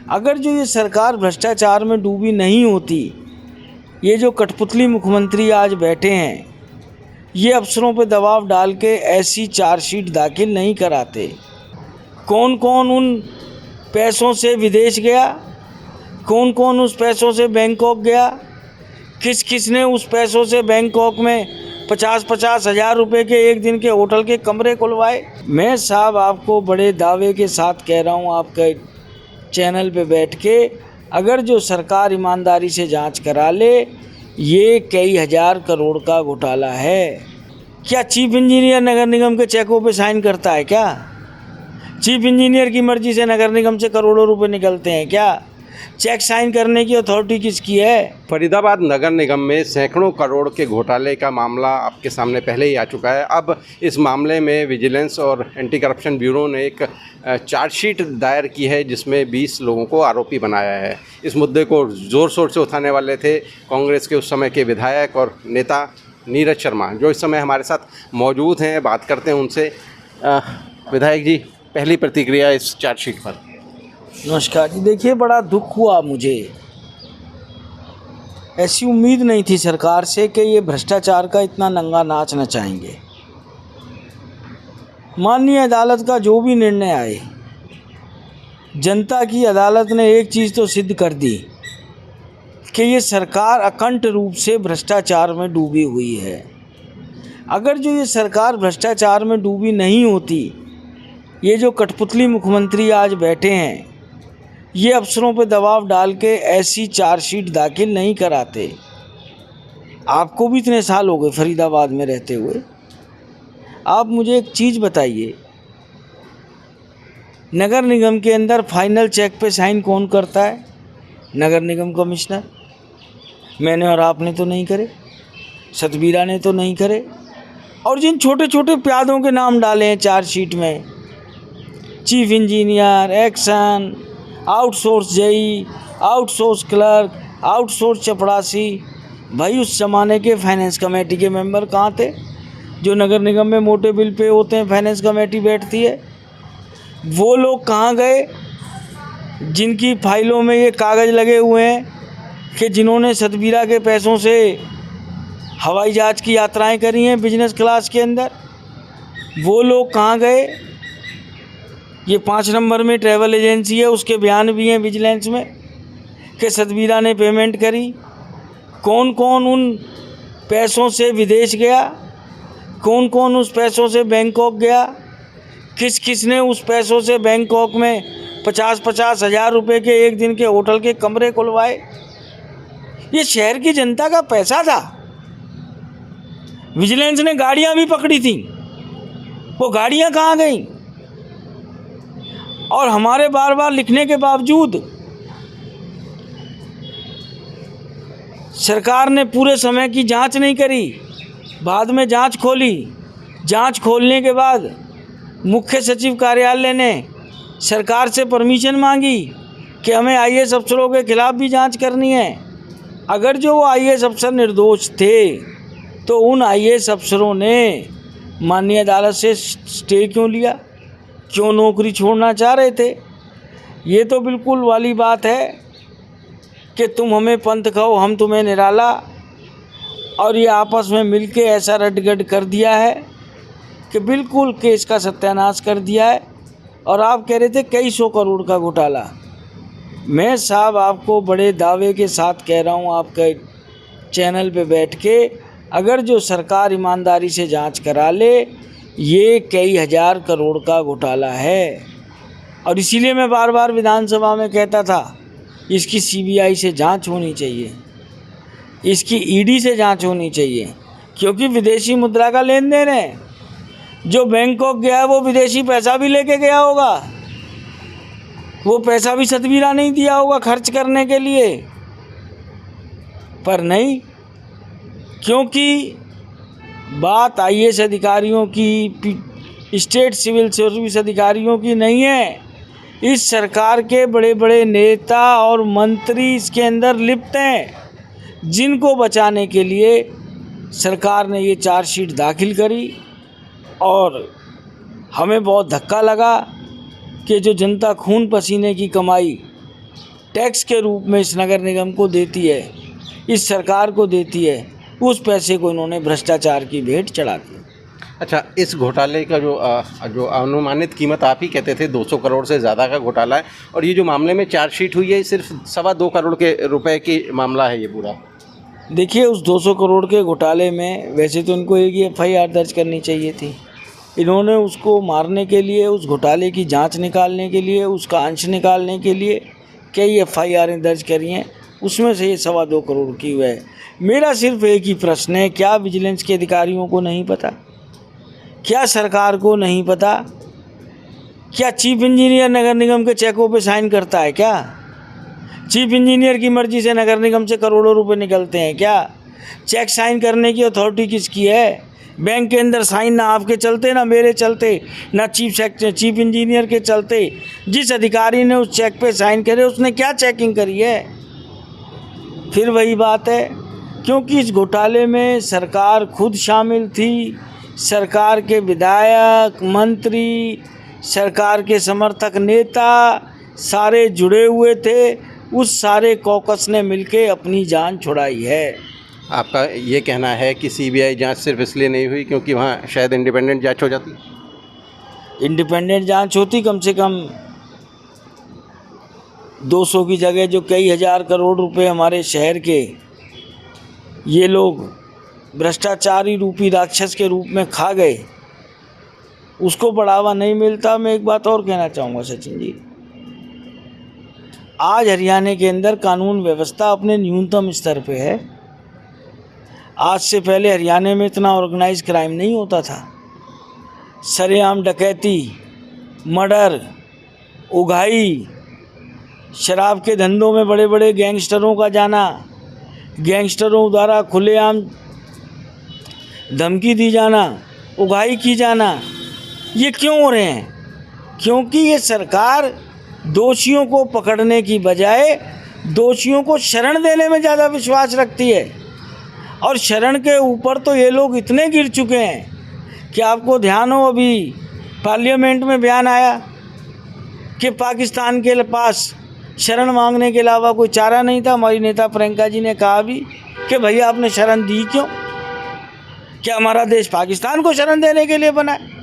अगर जो ये सरकार भ्रष्टाचार में डूबी नहीं होती, ये जो कठपुतली मुख्यमंत्री आज बैठे हैं, ये अफसरों पे दबाव डाल के ऐसी चार्जशीट दाखिल नहीं कराते। कौन कौन उन पैसों से विदेश गया, कौन कौन उस पैसों से बैंकॉक गया, किस किस ने उस पैसों से बैंकॉक में 50-50 हज़ार रुपये के एक दिन के होटल के कमरे खुलवाए। मैं साहब आपको बड़े दावे के साथ कह रहा हूँ, आपके चैनल पे बैठ के, अगर जो सरकार ईमानदारी से जांच करा ले, ये कई हज़ार करोड़ का घोटाला है। क्या चीफ इंजीनियर नगर निगम के चेकों पे साइन करता है क्या? चीफ इंजीनियर की मर्जी से नगर निगम से करोड़ों रुपए निकलते हैं क्या? चेक साइन करने की अथॉरिटी किसकी है? फरीदाबाद नगर निगम में सैकड़ों करोड़ के घोटाले का मामला आपके सामने पहले ही आ चुका है। अब इस मामले में विजिलेंस और एंटी करप्शन ब्यूरो ने एक चार्जशीट दायर की है, जिसमें 20 लोगों को आरोपी बनाया है। इस मुद्दे को ज़ोर शोर से उठाने वाले थे कांग्रेस के उस समय के विधायक और नेता नीरज शर्मा, जो इस समय हमारे साथ मौजूद हैं। बात करते हैं उनसे। विधायक जी, पहली प्रतिक्रिया इस चार्जशीट पर। नमस्कार जी। देखिए, बड़ा दुख हुआ मुझे। ऐसी उम्मीद नहीं थी सरकार से कि ये भ्रष्टाचार का इतना नंगा नाच नचाएंगे। माननीय अदालत का जो भी निर्णय आए, जनता की अदालत ने एक चीज़ तो सिद्ध कर दी कि ये सरकार अकंठ रूप से भ्रष्टाचार में डूबी हुई है। अगर जो ये सरकार भ्रष्टाचार में डूबी नहीं होती, ये जो कठपुतली मुख्यमंत्री आज बैठे हैं, ये अफसरों पे दबाव डाल के ऐसी चार्जशीट दाखिल नहीं कराते। आपको भी इतने साल हो गए फरीदाबाद में रहते हुए। आप मुझे एक चीज़ बताइए, नगर निगम के अंदर फाइनल चेक पे साइन कौन करता है? नगर निगम कमिश्नर। मैंने और आपने तो नहीं करे, सतबीरा ने तो नहीं करे। और जिन छोटे छोटे प्यादों के नाम डाले हैं चार्जशीट में, chief engineer, action, outsource JE, outsource clerk, outsource चपड़ासी, भाई उस ज़माने के फाइनेंस कमेटी के मेंबर कहाँ थे? जो नगर निगम में मोटे बिल पे होते हैं, फाइनेंस कमेटी बैठती है, वो लोग कहाँ गए जिनकी फाइलों में ये कागज़ लगे हुए हैं कि जिन्होंने सतबीरा के पैसों से हवाई जहाज़ की यात्राएं करी हैं बिजनेस क्लास के अंदर? वो लोग कहाँ गए? ये 5 नंबर में ट्रैवल एजेंसी है, उसके बयान भी हैं विजिलेंस में कि सतबीरा ने पेमेंट करी। कौन कौन उन पैसों से विदेश गया, कौन कौन उस पैसों से बैंकॉक गया, किस किस ने उस पैसों से बैंकॉक में 50-50 हज़ार रुपये के एक दिन के होटल के कमरे खुलवाए? ये शहर की जनता का पैसा था। विजिलेंस ने गाड़ियां भी पकड़ी थी, वो गाड़ियां कहाँ गईं? और हमारे बार बार लिखने के बावजूद सरकार ने पूरे समय की जांच नहीं करी। बाद में जांच खोली। जांच खोलने के बाद मुख्य सचिव कार्यालय ने सरकार से परमिशन मांगी कि हमें आईएएस अफसरों के खिलाफ भी जांच करनी है। अगर जो वो आईएएस अफसर निर्दोष थे, तो उन आईएएस अफसरों ने माननीय अदालत से स्टे क्यों लिया? क्यों नौकरी छोड़ना चाह रहे थे? ये तो बिल्कुल वाली बात है कि तुम हमें पंथ कहो, हम तुम्हें निराला। और ये आपस में मिलके ऐसा रटगट कर दिया है कि बिल्कुल केस का सत्यानाश कर दिया है। और आप कह रहे थे कई 100 करोड़ का घोटाला। मैं साहब आपको बड़े दावे के साथ कह रहा हूँ, आपके चैनल पे बैठ के, अगर जो सरकार ईमानदारी से जांच करा ले, ये कई हज़ार करोड़ का घोटाला है। और इसीलिए मैं बार बार विधानसभा में कहता था, इसकी सीबीआई से जांच होनी चाहिए, इसकी ईडी से जांच होनी चाहिए, क्योंकि विदेशी मुद्रा का लेन देन है। जो बैंकॉक गया है वो विदेशी पैसा भी लेके गया होगा, वो पैसा भी सतबीरा नहीं दिया होगा खर्च करने के लिए। पर नहीं, क्योंकि बात आईएएस अधिकारियों की, स्टेट सिविल सर्विस अधिकारियों की नहीं है। इस सरकार के बड़े बड़े नेता और मंत्री इसके अंदर लिप्त हैं, जिनको बचाने के लिए सरकार ने ये चार्जशीट दाखिल करी। और हमें बहुत धक्का लगा कि जो जनता खून पसीने की कमाई टैक्स के रूप में इस नगर निगम को देती है, इस सरकार को देती है, उस पैसे को इन्होंने भ्रष्टाचार की भेंट चढ़ा दी। अच्छा, इस घोटाले का जो अनुमानित कीमत आप ही कहते थे 200 करोड़ से ज़्यादा का घोटाला है, और ये जो मामले में चार्जशीट हुई है सिर्फ 2.25 करोड़ के रुपए की मामला है ये पूरा। देखिए, उस 200 करोड़ के घोटाले में वैसे तो इनको एक ही FIR दर्ज करनी चाहिए थी। इन्होंने उसको मारने के लिए, उस घोटाले की जांच निकालने के लिए, उसका अंश निकालने के लिए कई FIR दर्ज करी हैं, उसमें से ये 2.25 करोड़ की हुआ है। मेरा सिर्फ एक ही प्रश्न है, क्या विजिलेंस के अधिकारियों को नहीं पता? क्या सरकार को नहीं पता? क्या चीफ इंजीनियर नगर निगम के चेकों पे साइन करता है क्या? चीफ इंजीनियर की मर्जी से नगर निगम से करोड़ों रुपए निकलते हैं क्या? चेक साइन करने की अथॉरिटी किसकी है? बैंक के अंदर साइन ना आपके चलते, ना मेरे चलते, ना चीफ इंजीनियर के चलते। जिस अधिकारी ने उस चेक पे साइन करे उसने क्या चेकिंग करी है? फिर वही बात है, क्योंकि इस घोटाले में सरकार खुद शामिल थी, सरकार के विधायक, मंत्री, सरकार के समर्थक नेता सारे जुड़े हुए थे। उस सारे कॉकस ने मिलके अपनी जान छुड़ाई है। आपका ये कहना है कि CBI जांच सिर्फ इसलिए नहीं हुई क्योंकि वहाँ शायद इंडिपेंडेंट जांच हो जाती? इंडिपेंडेंट जांच होती, कम से कम 200 की जगह जो कई हज़ार करोड़ रुपए हमारे शहर के ये लोग भ्रष्टाचारी रूपी राक्षस के रूप में खा गए, उसको बढ़ावा नहीं मिलता। मैं एक बात और कहना चाहूँगा सचिन जी, आज हरियाणा के अंदर कानून व्यवस्था अपने न्यूनतम स्तर पे है। आज से पहले हरियाणा में इतना ऑर्गेनाइज क्राइम नहीं होता था। सरेआम डकैती, मर्डर, उगाही, शराब के धंधों में बड़े बड़े गैंगस्टरों का जाना, गैंगस्टरों द्वारा खुलेआम धमकी दी जाना, उगाही की जाना, ये क्यों हो रहे हैं? क्योंकि ये सरकार दोषियों को पकड़ने की बजाय दोषियों को शरण देने में ज़्यादा विश्वास रखती है। और शरण के ऊपर तो ये लोग इतने गिर चुके हैं कि आपको ध्यान हो, अभी पार्लियामेंट में बयान आया कि पाकिस्तान के पास शरण मांगने के अलावा कोई चारा नहीं था। हमारी नेता प्रियंका जी ने कहा भी कि भैया आपने शरण दी क्यों? क्या हमारा देश पाकिस्तान को शरण देने के लिए बना है?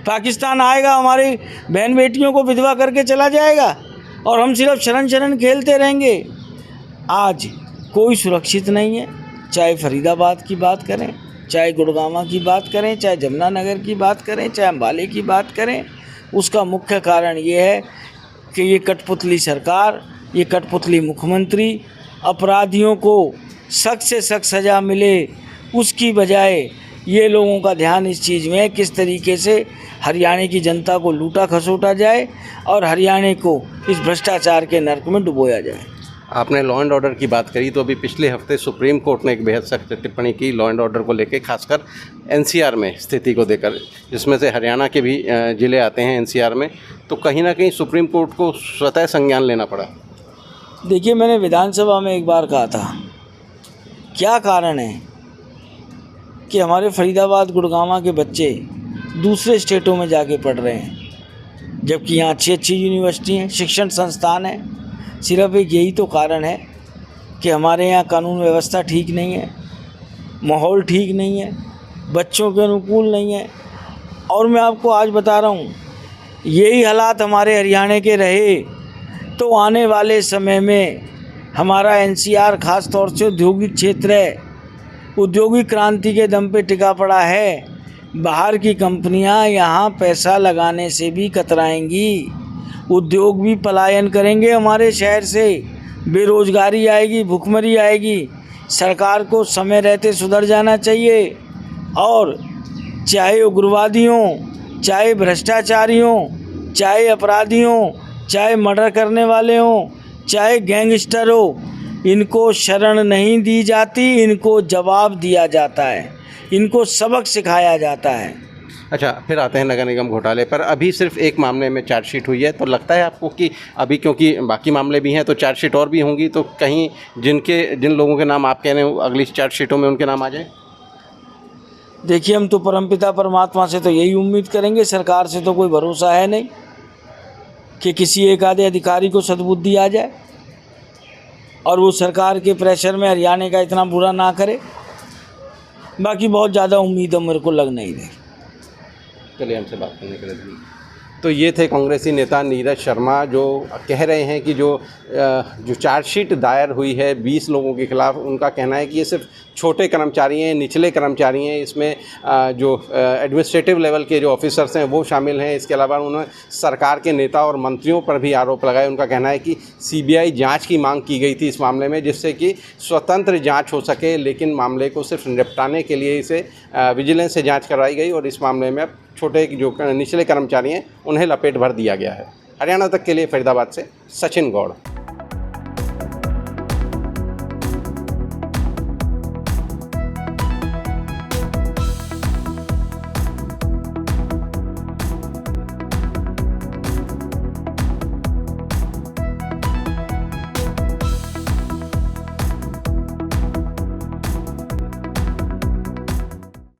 पाकिस्तान आएगा, हमारी बहन बेटियों को विधवा करके चला जाएगा और हम सिर्फ शरण खेलते रहेंगे। आज कोई सुरक्षित नहीं है, चाहे फरीदाबाद की बात करें, चाहे गुड़गांव की बात करें, चाहे जमुनानगर की बात करें, चाहे अम्बाले की बात करें। उसका मुख्य कारण ये है कि ये कठपुतली सरकार, ये कठपुतली मुख्यमंत्री अपराधियों को सख्त से सख्त सज़ा मिले उसकी बजाय ये लोगों का ध्यान इस चीज़ में है किस तरीके से हरियाणा की जनता को लूटा खसोटा जाए और हरियाणा को इस भ्रष्टाचार के नर्क में डुबोया जाए। आपने लॉ एंड ऑर्डर की बात करी, तो अभी पिछले हफ्ते सुप्रीम कोर्ट ने एक बेहद सख्त टिप्पणी की लॉ एंड ऑर्डर को लेकर, खासकर NCR में स्थिति को देकर, जिसमें से हरियाणा के भी ज़िले आते हैं NCR में। तो कहीं ना कहीं सुप्रीम कोर्ट को स्वतः संज्ञान लेना पड़ा। देखिए, मैंने विधानसभा में एक बार कहा था, क्या कारण है कि हमारे फरीदाबाद गुड़गांव के बच्चे दूसरे स्टेटों में जाके पढ़ रहे हैं, जबकि यहाँ अच्छी अच्छी यूनिवर्सिटी हैं, शिक्षण संस्थान हैं। सिर्फ एक यही तो कारण है कि हमारे यहाँ कानून व्यवस्था ठीक नहीं है, माहौल ठीक नहीं है, बच्चों के अनुकूल नहीं है। और मैं आपको आज बता रहा हूँ, यही हालात हमारे हरियाणा के रहे तो आने वाले समय में हमारा NCR ख़ास तौर से औद्योगिक क्षेत्र है, औद्योगिक क्रांति के दम पे टिका पड़ा है। बाहर की कंपनियां यहाँ पैसा लगाने से भी कतराएंगी, उद्योग भी पलायन करेंगे हमारे शहर से, बेरोजगारी आएगी, भुखमरी आएगी। सरकार को समय रहते सुधर जाना चाहिए और चाहे उग्रवादियों, चाहे भ्रष्टाचारियों, चाहे अपराधियों, चाहे मर्डर करने वाले हों, चाहे गैंगस्टर हो, इनको शरण नहीं दी जाती, इनको जवाब दिया जाता है, इनको सबक सिखाया जाता है। अच्छा, फिर आते हैं नगर निगम घोटाले पर। अभी सिर्फ एक मामले में चार्जशीट हुई है, तो लगता है आपको कि अभी क्योंकि बाकी मामले भी हैं तो चार्जशीट और भी होंगी, तो कहीं जिन लोगों के नाम आप कह रहे हो अगली चार्जशीटों में उनके नाम आ जाए? देखिए, हम तो परमपिता परमात्मा से तो यही उम्मीद करेंगे, सरकार से तो कोई भरोसा है नहीं कि किसी एक आधे अधिकारी को सद्बुद्धि आ जाए। और वो सरकार के प्रेशर में हरियाणा का इतना बुरा ना करे। बाकी बहुत ज़्यादा उम्मीद मेरे को लग नहीं रही। चलिए, हमसे बात करने के लिए धन्यवाद। तो ये थे कांग्रेसी नेता नीरज शर्मा, जो कह रहे हैं कि जो चार्जशीट दायर हुई है 20 लोगों के खिलाफ, उनका कहना है कि ये सिर्फ छोटे कर्मचारी हैं, निचले कर्मचारी हैं, इसमें जो एडमिनिस्ट्रेटिव लेवल के जो ऑफिसर्स हैं वो शामिल हैं। इसके अलावा उन्होंने सरकार के नेता और मंत्रियों पर भी आरोप लगाए। उनका कहना है कि सीबीआई जांच की मांग की गई थी इस मामले में, जिससे कि स्वतंत्र जांच हो सके, लेकिन मामले को सिर्फ निपटाने के लिए इसे विजिलेंस से जांच करवाई गई और इस मामले में अब छोटे जो निचले कर्मचारी हैं उन्हें लपेट भर दिया गया है। हरियाणा तक के लिए फरीदाबाद से सचिन गौड़।